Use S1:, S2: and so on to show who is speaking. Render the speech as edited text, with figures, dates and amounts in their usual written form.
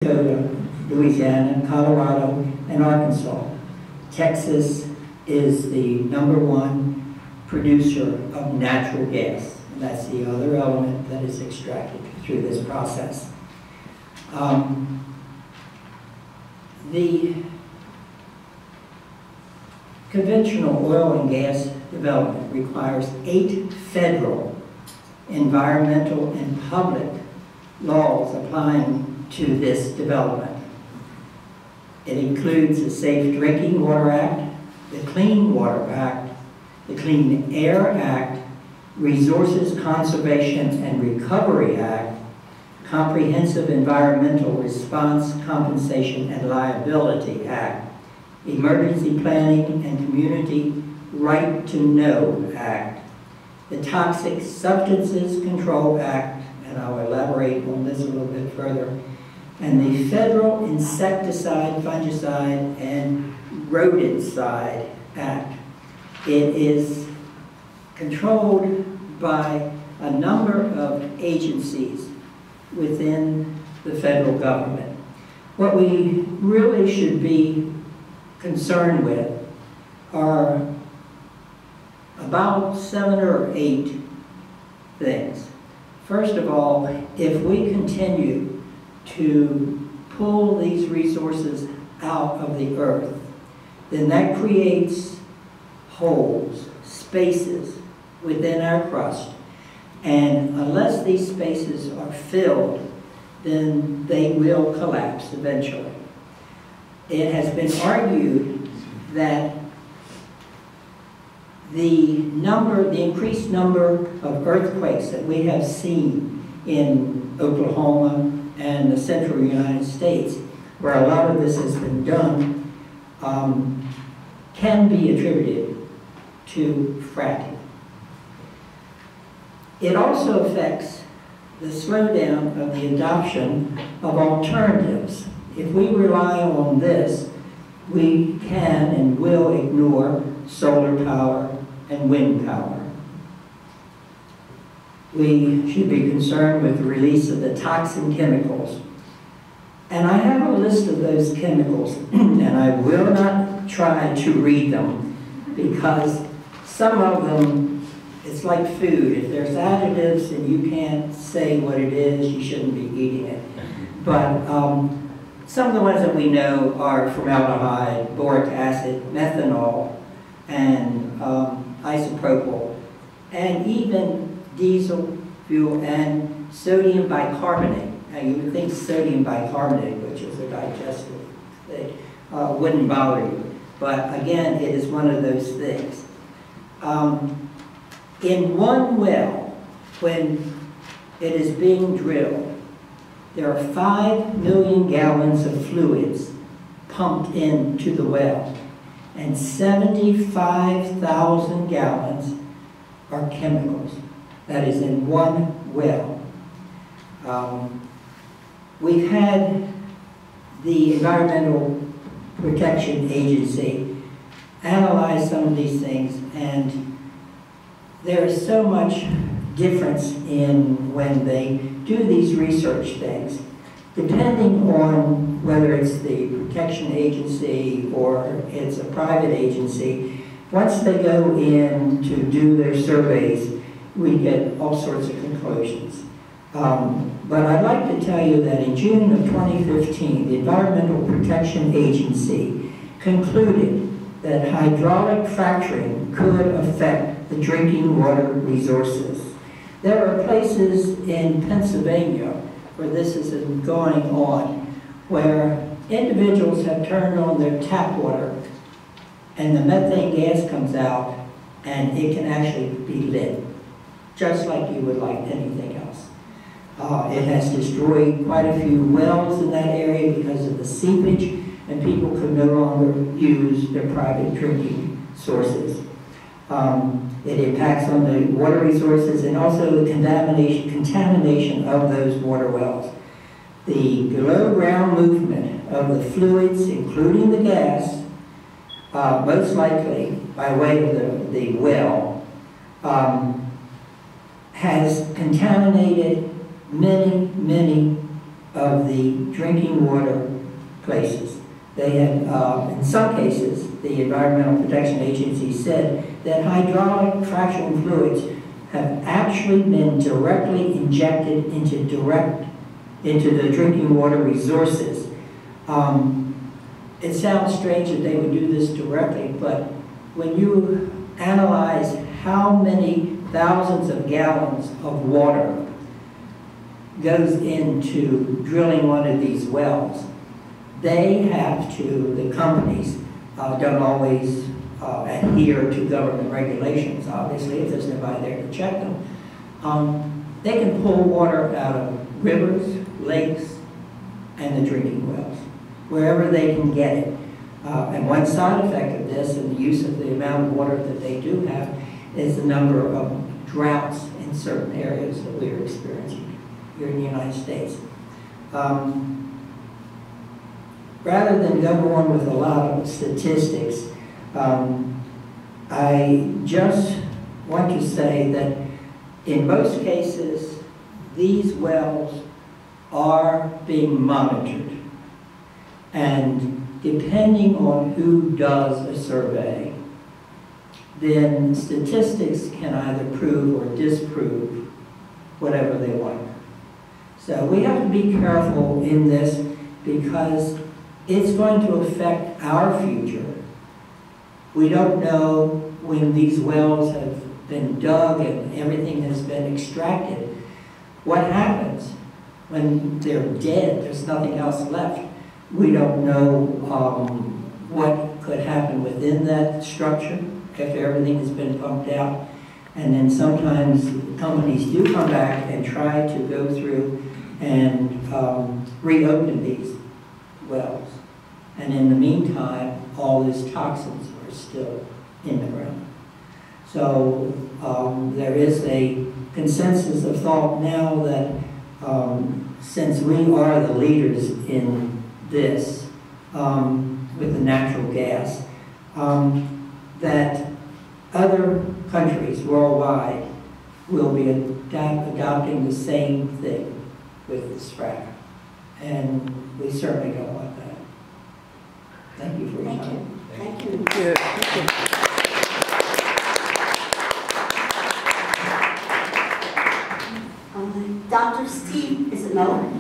S1: Dakota, Louisiana, Colorado, and Arkansas. Texas is the #1 producer of natural gas. And that's the other element that is extracted through this process. The conventional oil and gas development requires 8 federal environmental and public laws applying to this development. It includes the Safe Drinking Water Act, the Clean Water Act, the Clean Air Act, Resources Conservation and Recovery Act, Comprehensive Environmental Response, Compensation and Liability Act, Emergency Planning and Community Right to Know Act, the Toxic Substances Control Act, and I'll elaborate on this a little bit further, and the Federal Insecticide, Fungicide, and Rodenticide Act. It is controlled by a number of agencies within the federal government. What we really should be concerned with are about 7 or 8 things. First of all, if we continue to pull these resources out of the earth, then that creates holes, spaces within our crust. And unless these spaces are filled, then they will collapse eventually. It has been argued that the increased number of earthquakes that we have seen in Oklahoma and the central United States, where a lot of this has been done, can be attributed to fracking. It also affects the slowdown of the adoption of alternatives. If we rely on this, we can and will ignore solar power and wind power. We should be concerned with the release of the toxin chemicals. And I have a list of those chemicals, and I will not try to read them, because some of them, it's like food. If there's additives and you can't say what it is, you shouldn't be eating it. But some of the ones that we know are formaldehyde, boric acid, methanol, and isopropyl, and even diesel fuel and sodium bicarbonate. Now you would think sodium bicarbonate, which is a digestive thing, wouldn't bother you. But again, it is one of those things. In one well, when it is being drilled, there are 5 million gallons of fluids pumped into the well, and 75,000 gallons are chemicals. That is in one well. We've had the Environmental Protection Agency analyze some of these things, and there is so much difference in when they do these research things. Depending on whether it's the protection agency or it's a private agency, once they go in to do their surveys, we get all sorts of conclusions. But I'd like to tell you that in June of 2015, the Environmental Protection Agency concluded that hydraulic fracturing could affect the drinking water resources. There are places in Pennsylvania where this is going on, where individuals have turned on their tap water and the methane gas comes out and it can actually be lit, just like you would like anything else. It has destroyed quite a few wells in that area because of the seepage, and people could no longer use their private drinking sources. It impacts on the water resources and also the contamination of those water wells. The below-ground movement of the fluids, including the gas, most likely by way of the well, has contaminated many of the drinking water places. They had, in some cases, the Environmental Protection Agency said that hydraulic fracturing fluids have actually been directly injected into the drinking water resources. It sounds strange that they would do this directly, but when you analyze how many thousands of gallons of water goes into drilling one of these wells, they have to, the companies don't always adhere to government regulations, obviously, if there's nobody there to check them. They can pull water out of rivers, lakes, and the drinking wells, wherever they can get it. And one side effect of this and the use of the amount of water that they do have is the number of droughts in certain areas that we are experiencing here in the United States. Rather than go on with a lot of statistics, I just want to say that in most cases, these wells are being monitored. And depending on who does a survey, then statistics can either prove or disprove whatever they want. So we have to be careful in this because it's going to affect our future. We don't know when these wells have been dug and everything has been extracted. What happens when they're dead? There's nothing else left. We don't know what could happen within that structure after everything has been pumped out. And then sometimes companies do come back and try to go through and reopen these wells. And in the meantime, all these toxins are still in the ground. So there is a consensus of thought now that since we are the leaders in this with the natural gas, that other countries worldwide will be adopting the same thing with this frack. And we certainly don't want that. Thank you for your time.
S2: Thank you. Thank you. Dr. Steve, is it no?